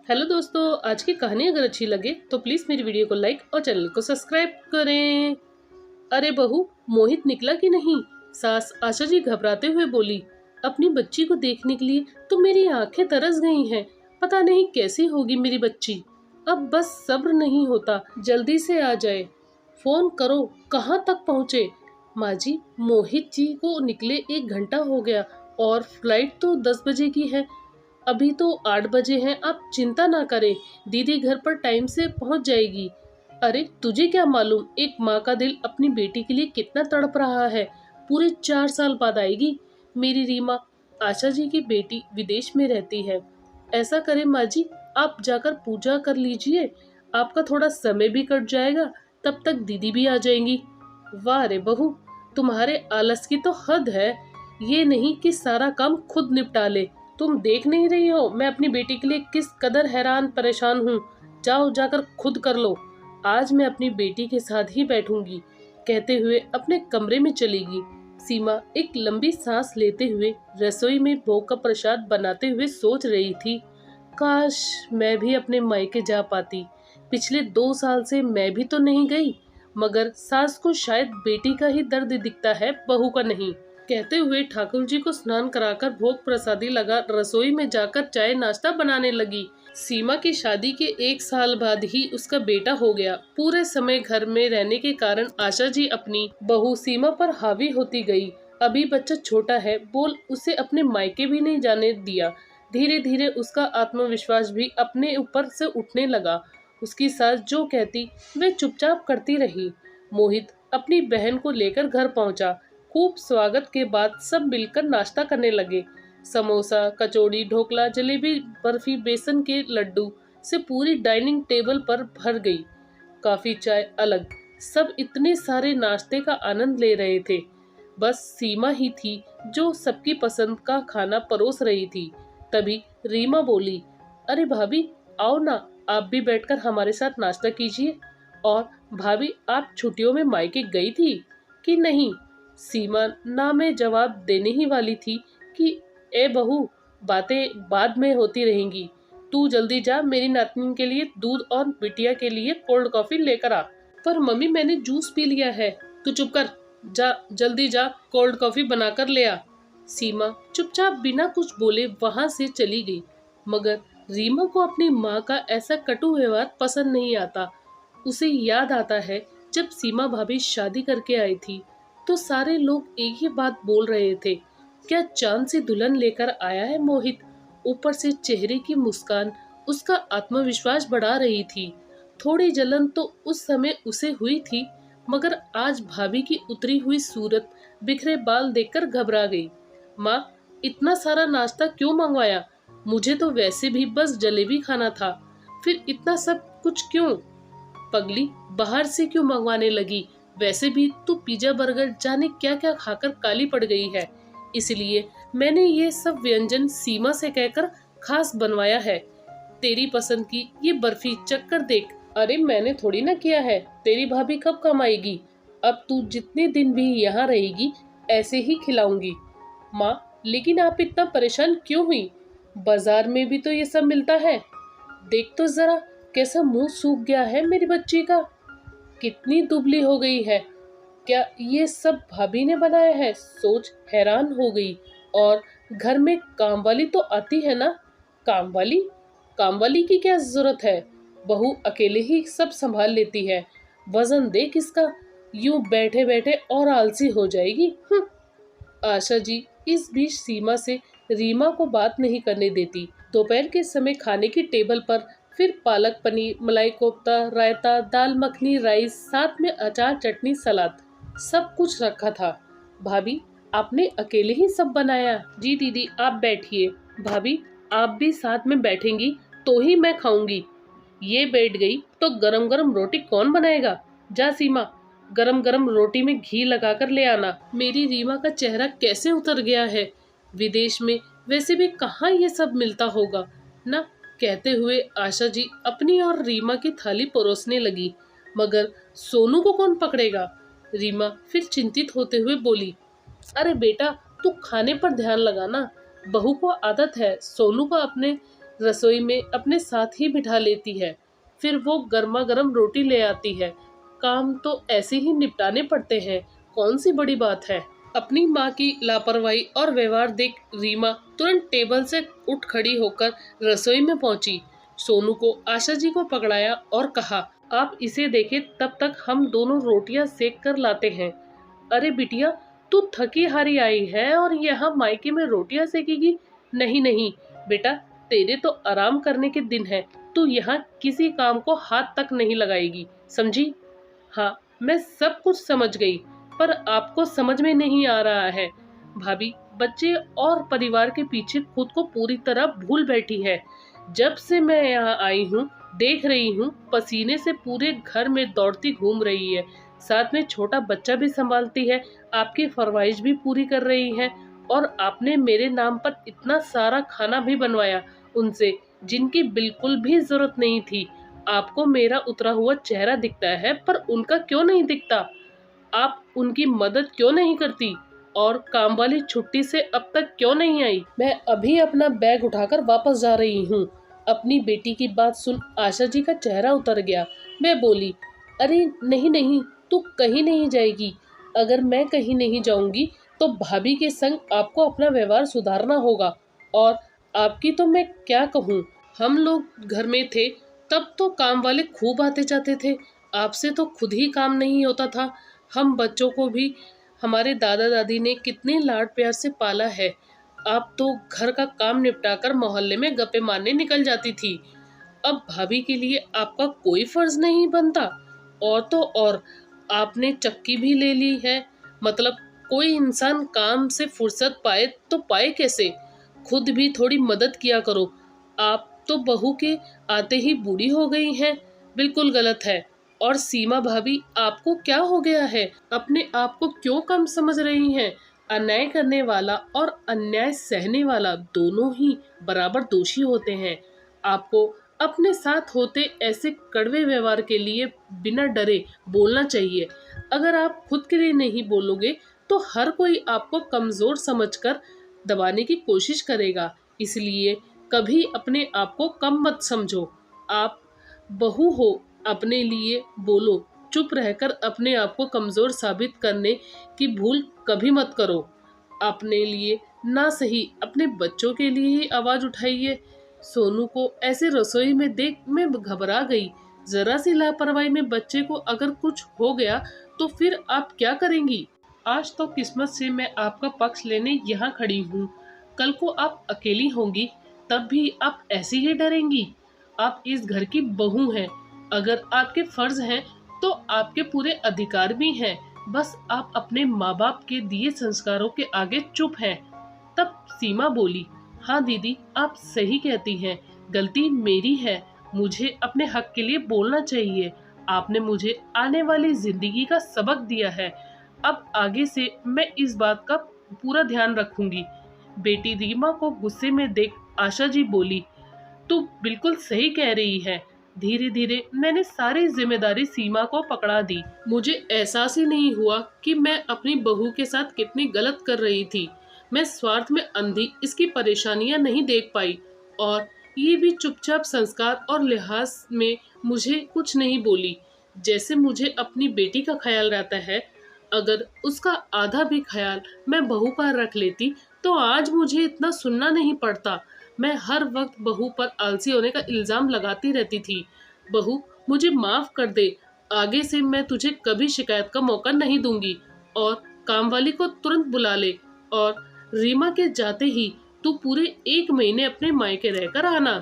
Hello दोस्तों, आज की कहानी अगर अच्छी लगे तो प्लीज़ मेरी वीडियो को लाइक और चैनल को सब्सक्राइब करें। अरे बहू, मोहित निकला कि नहीं? सास आशा जी घबराते हुए बोली। अपनी बच्ची को देखने के लिए तो मेरी आंखें तरस गई हैं। पता नहीं कैसी होगी मेरी बच्ची। अब बस सब्र नहीं होता, जल्दी से आ जाए। फोन करो, कहाँ तक पहुँचे? माँ जी, मोहित जी को निकले 1 घंटा हो गया और फ्लाइट तो 10 बजे की है। अभी तो 8 बजे हैं। आप चिंता ना करें, दीदी घर पर टाइम से पहुंच जाएगी। अरे तुझे क्या मालूम, एक माँ का दिल अपनी बेटी के लिए कितना तड़प रहा है। पूरे 4 साल बाद आएगी मेरी रीमा। आशा जी की बेटी विदेश में रहती है। ऐसा करें माँ जी, आप जाकर पूजा कर लीजिए, आपका थोड़ा समय भी कट जाएगा, तब तक दीदी भी आ जाएंगी। वाह रे बहू, तुम्हारे आलस की तो हद है। ये नहीं कि सारा काम खुद निपटा ले। तुम देख नहीं रही हो मैं अपनी बेटी के लिए किस कदर हैरान परेशान हूँ। जाओ, जाकर खुद कर लो। आज मैं अपनी बेटी के साथ ही बैठूंगी, कहते हुए अपने कमरे में चलेगी। सीमा एक लंबी सांस लेते हुए रसोई में भोग का प्रसाद बनाते हुए सोच रही थी, काश मैं भी अपने मायके जा पाती। पिछले 2 साल से मैं भी तो नहीं गई, मगर सास को शायद बेटी का ही दर्द दिखता है, बहू का नहीं। कहते हुए ठाकुर जी को स्नान कराकर भोग प्रसादी लगा रसोई में जाकर चाय नाश्ता बनाने लगी। सीमा की शादी के 1 साल बाद ही उसका बेटा हो गया। पूरे समय घर में रहने के कारण आशा जी अपनी बहू सीमा पर हावी होती गई। अभी बच्चा छोटा है, बोल उसे अपने मायके भी नहीं जाने दिया। धीरे धीरे उसका आत्मविश्वास भी अपने ऊपर से उठने लगा। उसकी सास जो कहती वे चुपचाप करती रही। मोहित अपनी बहन को लेकर घर पहुंचा। खूब स्वागत के बाद सब मिलकर नाश्ता करने लगे। समोसा, कचौड़ी, ढोकला, जलेबी, बर्फी, बेसन के लड्डू से पूरी डाइनिंग टेबल पर भर गई। काफी चाय अलग। सब इतने सारे नाश्ते का आनंद ले रहे थे। बस सीमा ही थी जो सबकी पसंद का खाना परोस रही थी। तभी रीमा बोली, अरे भाभी, आओ ना, आप भी बैठकर हमारे साथ नाश्ता कीजिए। और भाभी, आप छुट्टियों में मायके गई थी कि नहीं? सीमा ना में जवाब देने ही वाली थी कि ए बहू, बातें बाद में होती रहेंगी। तू जल्दी जा, मेरी नातनी के लिए दूध और बिटिया के लिए कोल्ड कॉफी लेकर आ। पर मम्मी, मैंने जूस पी लिया है। तू चुप कर, जा जल्दी जा, कोल्ड कॉफी बनाकर ले आ। सीमा चुपचाप बिना कुछ बोले वहां से चली गई। मगर रीमा को अपनी माँ का ऐसा कटु व्यवहार पसंद नहीं आता। उसे याद आता है जब सीमा भाभी शादी करके आई थी तो सारे लोग एक ही बात बोल रहे थे, क्या चांद से दुल्हन लेकर आया है मोहित। ऊपर से चेहरे की मुस्कान उसका आत्मविश्वास बढ़ा रही थी। थोड़ी जलन तो उस समय उसे हुई थी, मगर आज भाभी की उतरी हुई सूरत, बिखरे बाल देखकर घबरा गई। माँ, इतना सारा नाश्ता क्यों मंगवाया? मुझे तो वैसे भी बस जलेबी खाना था, फिर इतना सब कुछ क्यों? पगली, बाहर से क्यों मंगवाने लगी? वैसे भी तू पिज्जा बर्गर जाने क्या क्या खाकर काली पड़ गई है। इसलिए मैंने ये सब व्यंजन सीमा से कहकर खास बनवाया है। तेरी पसंद की ये बर्फी चक्कर देख। अरे मैंने थोड़ी ना किया है, तेरी भाभी कब कमाएगी? अब तू जितने दिन भी यहाँ रहेगी ऐसे ही खिलाऊंगी। माँ, लेकिन आप इतना परेशान क्यों हुई? बाजार में भी तो ये सब मिलता है। देख तो जरा, कैसा मुंह सूख गया है मेरी बच्ची का, कितनी दुबली हो गई है। क्या ये सब भाभी ने बनाया है? सोच हैरान हो गई। और घर में कामवाली तो आती है ना? कामवाली? कामवाली की क्या जरूरत है? बहू अकेले ही सब संभाल लेती है। वजन देख इसका, यूं बैठे बैठे और आलसी हो जाएगी। आशा जी इस बीच सीमा से रीमा को बात नहीं करने देती। दोपहर के समय खाने की टेबल पर फिर पालक पनीर, मलाई कोफ्ता, रायता, दाल मखनी, राइस, साथ में अचार, चटनी, सलाद, सब कुछ रखा था। भाभी, आपने अकेले ही सब बनाया? जी दीदी, आप बैठिए। भाभी, आप भी साथ में बैठेंगी तो ही मैं खाऊंगी। ये बैठ गई तो गरम गरम रोटी कौन बनाएगा? जा सीमा, गरम गरम रोटी में घी लगाकर ले आना। मेरी रीमा का चेहरा कैसे उतर गया है। विदेश में वैसे भी कहाँ ये सब मिलता होगा ना? कहते हुए आशा जी अपनी और रीमा की थाली परोसने लगी। मगर सोनू को कौन पकड़ेगा? रीमा फिर चिंतित होते हुए बोली, अरे बेटा, तू खाने पर ध्यान लगाना। बहू को आदत है सोनू को अपने रसोई में अपने साथ ही बिठा लेती है। फिर वो गर्मा गर्म रोटी ले आती है। काम तो ऐसे ही निपटाने पड़ते हैं, कौन सी बड़ी बात है। अपनी माँ की लापरवाही और व्यवहार देख रीमा तुरंत टेबल से उठ खड़ी होकर रसोई में पहुंची। सोनू को आशा जी को पकड़ाया और कहा, आप इसे देखें, तब तक हम दोनों रोटियां सेक कर लाते हैं। अरे बिटिया, तू थकी हारी आई है और यहाँ मायके में रोटियां सेकेगी? नहीं नहीं बेटा, तेरे तो आराम करने के दिन है, तू यहाँ किसी काम को हाथ तक नहीं लगाएगी, समझी? हाँ, मैं सब कुछ समझ गई, पर आपको समझ में नहीं आ रहा है। भाभी बच्चे और परिवार के पीछे खुद को पूरी तरह भूल बैठी है। जब से मैं यहाँ आई हूँ, देख रही हूँ पसीने से पूरे घर में दौड़ती घूम रही है, साथ में छोटा बच्चा भी संभालती है, आपकी फरमाइश भी पूरी कर रही है। और आपने मेरे नाम पर इतना सारा खाना भी बनवाया उनसे, जिनकी बिल्कुल भी जरूरत नहीं थी। आपको मेरा उतरा हुआ चेहरा दिखता है, पर उनका क्यों नहीं दिखता? आप उनकी मदद क्यों नहीं करती? और काम वाली छुट्टी से अब तक क्यों नहीं आई? मैं अभी अपना बैग उठाकर वापस जा रही हूँ। अपनी बेटी की बात सुन आशा जी का चेहरा उतर गया। मैं बोली, अरे नहीं नहीं, तू कहीं नहीं जाएगी। अगर मैं कहीं नहीं जाऊंगी तो भाभी के संग आपको अपना व्यवहार सुधारना होगा। और आपकी तो मैं क्या कहूँ, हम लोग घर में थे तब तो काम वाले खूब आते जाते थे, आपसे तो खुद ही काम नहीं होता था। हम बच्चों को भी हमारे दादा दादी ने कितने लाड प्यार से पाला है। आप तो घर का काम निपटाकर मोहल्ले में गप्पे मारने निकल जाती थी। अब भाभी के लिए आपका कोई फर्ज नहीं बनता। और तो और आपने चक्की भी ले ली है। मतलब कोई इंसान काम से फुर्सत पाए तो पाए कैसे? खुद भी थोड़ी मदद किया करो। आप तो बहू के आते ही बूढ़ी हो गई हैं। बिल्कुल गलत है। और सीमा भाभी, आपको क्या हो गया है? अपने आप को क्यों कम समझ रही हैं? अन्याय करने वाला और अन्याय सहने वाला दोनों ही बराबर दोषी होते हैं। आपको अपने साथ होते ऐसे कड़वे व्यवहार के लिए बिना डरे बोलना चाहिए। अगर आप खुद के लिए नहीं बोलोगे तो हर कोई आपको कमजोर समझकर दबाने की कोशिश करेगा। इसलिए कभी अपने आप को कम मत समझो। आप बहू हो, अपने लिए बोलो। चुप रहकर अपने आप को कमजोर साबित करने की भूल कभी मत करो। अपने लिए ना सही, अपने बच्चों के लिए ही आवाज उठाइए। सोनू को ऐसे रसोई में देख मैं घबरा गई। जरा सी लापरवाही में बच्चे को अगर कुछ हो गया तो फिर आप क्या करेंगी? आज तो किस्मत से मैं आपका पक्ष लेने यहाँ खड़ी हूँ। कल को आप अकेली होंगी, तब भी आप ऐसे ही डरेंगी? आप इस घर की बहू हैं। अगर आपके फर्ज हैं तो आपके पूरे अधिकार भी हैं। बस आप अपने माँ बाप के दिए संस्कारों के आगे चुप हैं। तब सीमा बोली, हाँ दीदी, आप सही कहती हैं, गलती मेरी है। मुझे अपने हक के लिए बोलना चाहिए। आपने मुझे आने वाली जिंदगी का सबक दिया है। अब आगे से मैं इस बात का पूरा ध्यान रखूंगी। बेटी रीमा को गुस्से में देख आशा जी बोली, तू बिल्कुल सही कह रही है। धीरे धीरे मैंने सारी जिम्मेदारी सीमा को पकड़ा दी। मुझे एहसास ही नहीं हुआ कि मैं अपनी बहू के साथ कितनी गलत कर रही थी। मैं स्वार्थ में अंधी इसकी परेशानियां नहीं देख पाई, और ये भी चुपचाप संस्कार और लिहाज में मुझे कुछ नहीं बोली। जैसे मुझे अपनी बेटी का ख्याल रहता है, अगर उसका आधा भी ख्याल मैं बहू का रख लेती तो आज मुझे इतना सुनना नहीं पड़ता। मैं हर वक्त बहू पर आलसी होने का इल्जाम लगाती रहती थी। बहू, मुझे माफ कर दे। आगे से मैं तुझे कभी शिकायत का मौका नहीं दूंगी। और कामवाली को तुरंत बुला ले, और रीमा के जाते ही तू पूरे 1 महीने अपने मायके रहकर आना।